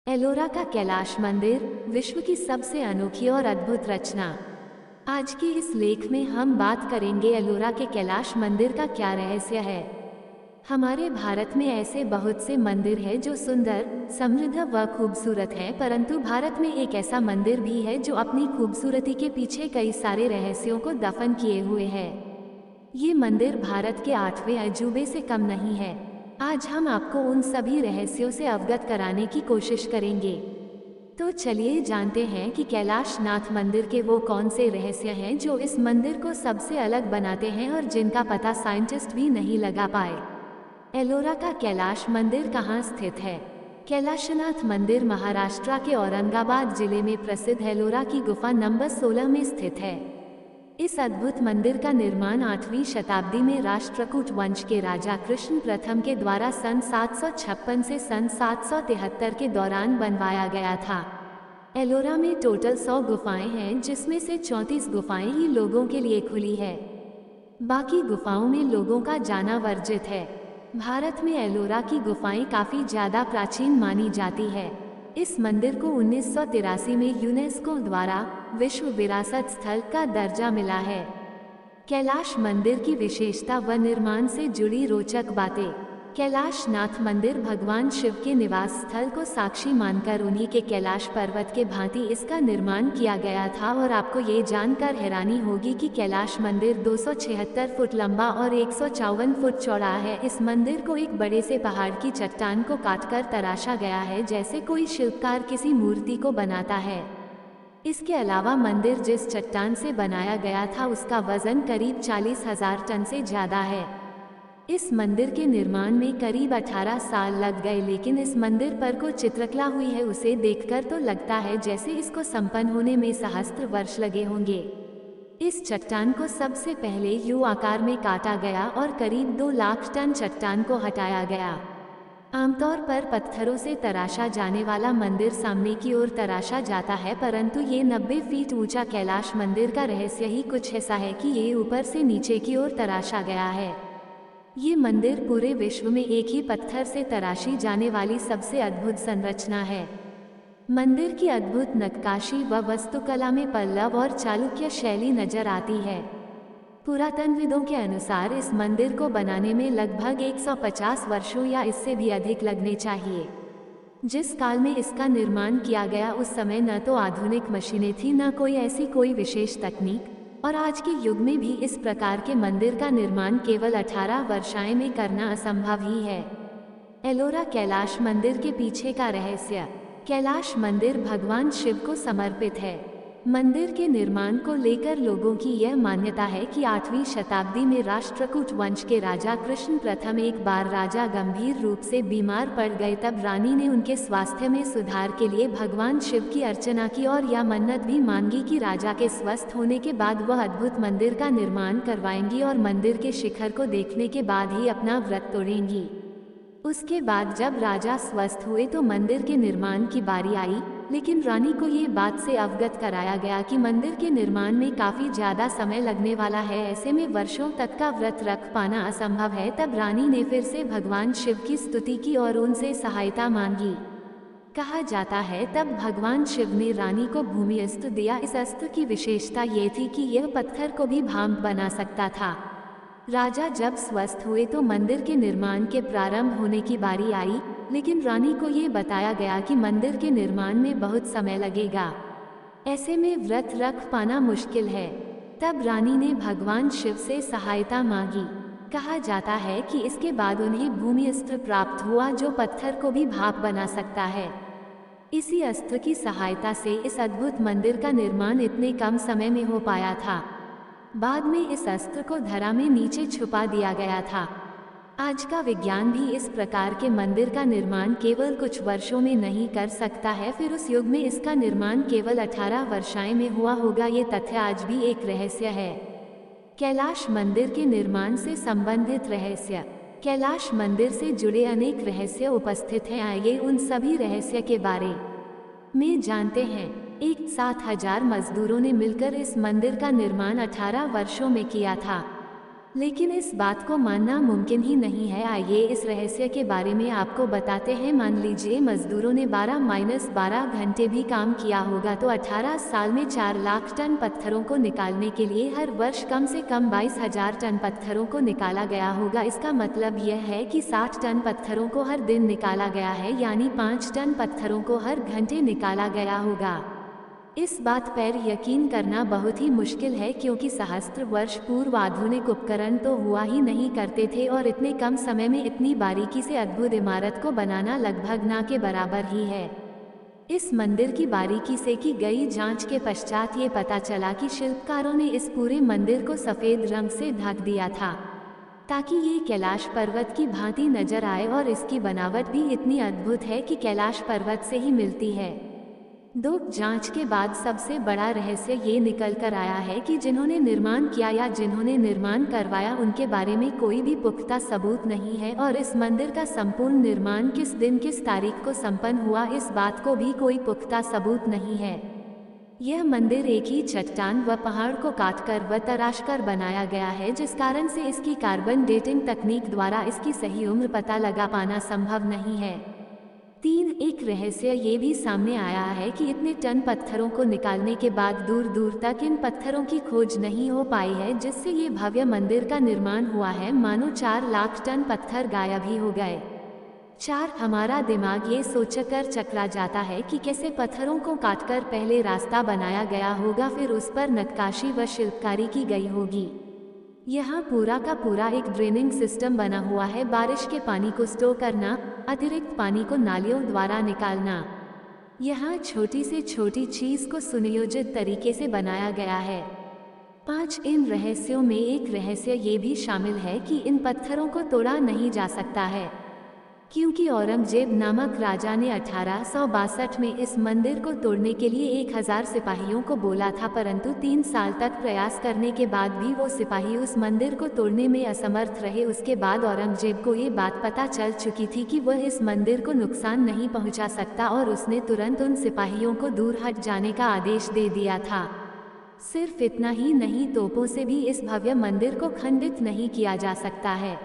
एलोरा का कैलाश मंदिर विश्व की सबसे अनोखी और अद्भुत रचना। आज के इस लेख में हम बात करेंगे एलोरा के कैलाश मंदिर का क्या रहस्य है। हमारे भारत में ऐसे बहुत से मंदिर हैं जो सुंदर, समृद्ध व खूबसूरत हैं, परंतु भारत में एक ऐसा मंदिर भी है जो अपनी खूबसूरती के पीछे कई सारे रहस्यों को दफन किए हुए है। ये मंदिर भारत के 8वें अजूबे से कम नहीं है। आज हम आपको उन सभी रहस्यों से अवगत कराने की कोशिश करेंगे। तो चलिए जानते हैं कि कैलाश नाथ मंदिर के वो कौन से रहस्य हैं जो इस मंदिर को सबसे अलग बनाते हैं और जिनका पता साइंटिस्ट भी नहीं लगा पाए। एलोरा का कैलाश मंदिर कहाँ स्थित है? कैलाशनाथ मंदिर महाराष्ट्र के औरंगाबाद जिले में प्रसिद्ध एलोरा की गुफा नंबर 16 में स्थित है। इस अद्भुत मंदिर का निर्माण 8वीं शताब्दी में राष्ट्रकूट वंश के राजा कृष्ण प्रथम के द्वारा सन 756 से सन 773 के दौरान बनवाया गया था। एलोरा में टोटल 100 गुफाएं हैं, जिसमें से 34 गुफाएं ही लोगों के लिए खुली है। बाकी गुफाओं में लोगों का जाना वर्जित है। भारत में एलोरा की गुफाएं काफी ज्यादा प्राचीन मानी जाती है। इस मंदिर को 1983 में यूनेस्को द्वारा विश्व विरासत स्थल का दर्जा मिला है। कैलाश मंदिर की विशेषता व निर्माण से जुड़ी रोचक बातें। कैलाश नाथ मंदिर भगवान शिव के निवास स्थल को साक्षी मानकर उन्हीं के कैलाश पर्वत के भांति इसका निर्माण किया गया था। और आपको ये जानकर हैरानी होगी कि कैलाश मंदिर 276 फुट लंबा और 154 फुट चौड़ा है। इस मंदिर को एक बड़े से पहाड़ की चट्टान को काटकर तराशा गया है, जैसे कोई शिल्पकार किसी मूर्ति को बनाता है। इसके अलावा मंदिर जिस चट्टान से बनाया गया था उसका वजन करीब 40,000 टन से ज्यादा है। इस मंदिर के निर्माण में करीब 18 साल लग गए, लेकिन इस मंदिर पर को चित्रकला हुई है उसे देखकर तो लगता है जैसे इसको संपन्न होने में सहस्त्र वर्ष लगे होंगे। इस चट्टान को सबसे पहले यू आकार में काटा गया और करीब 2 लाख टन चट्टान को हटाया गया। आमतौर पर पत्थरों से तराशा जाने वाला मंदिर सामने की ओर तराशा जाता है, परंतु ये 90 फीट ऊंचा कैलाश मंदिर का रहस्य ही कुछ ऐसा है कि ये ऊपर से नीचे की ओर तराशा गया है। ये मंदिर पूरे विश्व में एक ही पत्थर से तराशी जाने वाली सबसे अद्भुत संरचना है। मंदिर की अद्भुत नक्काशी व वास्तुकला में पल्लव और चालुक्य शैली नजर आती है। पुरातनविदों के अनुसार इस मंदिर को बनाने में लगभग 150 वर्षों या इससे भी अधिक लगने चाहिए। जिस काल में इसका निर्माण किया गया उस समय न तो आधुनिक मशीनें थी, न कोई विशेष तकनीक, और आज के युग में भी इस प्रकार के मंदिर का निर्माण केवल 18 वर्षाएं में करना असंभव ही है। एलोरा कैलाश मंदिर के पीछे का रहस्य। कैलाश मंदिर भगवान शिव को समर्पित है। मंदिर के निर्माण को लेकर लोगों की यह मान्यता है कि 8वीं शताब्दी में राष्ट्रकूट वंश के राजा कृष्ण प्रथम एक बार राजा गंभीर रूप से बीमार पड़ गए, तब रानी ने उनके स्वास्थ्य में सुधार के लिए भगवान शिव की अर्चना की और यह मन्नत भी मांगी कि राजा के स्वस्थ होने के बाद वह अद्भुत मंदिर का निर्माण करवाएंगी और मंदिर के शिखर को देखने के बाद ही अपना व्रत तोड़ेंगी। उसके बाद जब राजा स्वस्थ हुए तो मंदिर के निर्माण की बारी आई, लेकिन रानी को ये बात से अवगत कराया गया कि मंदिर के निर्माण में काफी ज्यादा समय लगने वाला है, ऐसे में वर्षों तक का व्रत रख पाना असंभव है। तब रानी ने फिर से भगवान शिव की स्तुति की और उनसे सहायता मांगी। कहा जाता है तब भगवान शिव ने रानी को भूमि अस्त्र दिया। इस अस्त्र की विशेषता ये थी कि यह पत्थर को भी भांप बना सकता था। राजा जब स्वस्थ हुए तो मंदिर के निर्माण के प्रारंभ होने की बारी आई, लेकिन रानी को ये बताया गया कि मंदिर के निर्माण में बहुत समय लगेगा, ऐसे में व्रत रख पाना मुश्किल है। तब रानी ने भगवान शिव से सहायता मांगी। कहा जाता है कि इसके बाद उन्हें भूमि अस्त्र प्राप्त हुआ जो पत्थर को भी भाप बना सकता है। इसी अस्त्र की सहायता से इस अद्भुत मंदिर का निर्माण इतने कम समय में हो पाया था। बाद में इस अस्त्र को धरा में नीचे छुपा दिया गया था। आज का विज्ञान भी इस प्रकार के मंदिर का निर्माण केवल कुछ वर्षों में नहीं कर सकता है, फिर उस युग में इसका निर्माण केवल 18 वर्षाएं में हुआ होगा। ये तथ्य आज भी एक रहस्य है। कैलाश मंदिर के निर्माण से संबंधित रहस्य। कैलाश मंदिर से जुड़े अनेक रहस्य उपस्थित हैं। आइए उन सभी रहस्य के बारे में जानते हैं। 7,000 मजदूरों ने मिलकर इस मंदिर का निर्माण 18 वर्षों में किया था। लेकिन इस बात को मानना मुमकिन ही नहीं है। आइए इस रहस्य के बारे में आपको बताते हैं। मान लीजिए मजदूरों ने 12-12 घंटे भी काम किया होगा तो 18 साल में 4 लाख टन पत्थरों को निकालने के लिए हर वर्ष कम से कम 22,000 टन पत्थरों को निकाला गया होगा। इसका मतलब यह है कि 60 टन पत्थरों को हर दिन निकाला गया है, यानी 5 टन पत्थरों को हर घंटे निकाला गया होगा। इस बात पर यकीन करना बहुत ही मुश्किल है, क्योंकि सहस्त्र वर्ष पूर्व आधुनिक उपकरण तो हुआ ही नहीं करते थे और इतने कम समय में इतनी बारीकी से अद्भुत इमारत को बनाना लगभग ना के बराबर ही है। इस मंदिर की बारीकी से की गई जांच के पश्चात ये पता चला कि शिल्पकारों ने इस पूरे मंदिर को सफ़ेद रंग से ढक दिया था ताकि ये कैलाश पर्वत की भांति नजर आए, और इसकी बनावट भी इतनी अद्भुत है कि कैलाश पर्वत से ही मिलती है। दो जांच के बाद सबसे बड़ा रहस्य ये निकल कर आया है कि जिन्होंने निर्माण किया या जिन्होंने निर्माण करवाया उनके बारे में कोई भी पुख्ता सबूत नहीं है, और इस मंदिर का संपूर्ण निर्माण किस दिन किस तारीख को संपन्न हुआ इस बात को भी कोई पुख्ता सबूत नहीं है। यह मंदिर एक ही चट्टान व पहाड़ को काटकर व तराशकर बनाया गया है, जिस कारण से इसकी कार्बन डेटिंग तकनीक द्वारा इसकी सही उम्र पता लगा पाना संभव नहीं है। 3 एक रहस्य ये भी सामने आया है कि इतने टन पत्थरों को निकालने के बाद दूर दूर तक इन पत्थरों की खोज नहीं हो पाई है, जिससे ये भव्य मंदिर का निर्माण हुआ है मानो 4 लाख टन पत्थर गायब ही हो गए। 4 हमारा दिमाग ये सोचकर चकरा जाता है कि कैसे पत्थरों को काटकर पहले रास्ता बनाया गया होगा, फिर उस पर नक्काशी व शिल्पकारी की गई होगी। यहाँ पूरा का पूरा एक ड्रेनिंग सिस्टम बना हुआ है, बारिश के पानी को स्टोर करना, अतिरिक्त पानी को नालियों द्वारा निकालना। यहाँ छोटी से छोटी चीज को सुनियोजित तरीके से बनाया गया है। 5 इन रहस्यों में एक रहस्य ये भी शामिल है कि इन पत्थरों को तोड़ा नहीं जा सकता है, क्योंकि औरंगजेब नामक राजा ने 1862 में इस मंदिर को तोड़ने के लिए 1000 सिपाहियों को बोला था, परंतु 3 साल तक प्रयास करने के बाद भी वो सिपाही उस मंदिर को तोड़ने में असमर्थ रहे। उसके बाद औरंगजेब को ये बात पता चल चुकी थी कि वह इस मंदिर को नुकसान नहीं पहुंचा सकता, और उसने तुरंत उन सिपाहियों को दूर हट जाने का आदेश दे दिया था। सिर्फ इतना ही नहीं, तोपों से भी इस भव्य मंदिर को खंडित नहीं किया जा सकता है।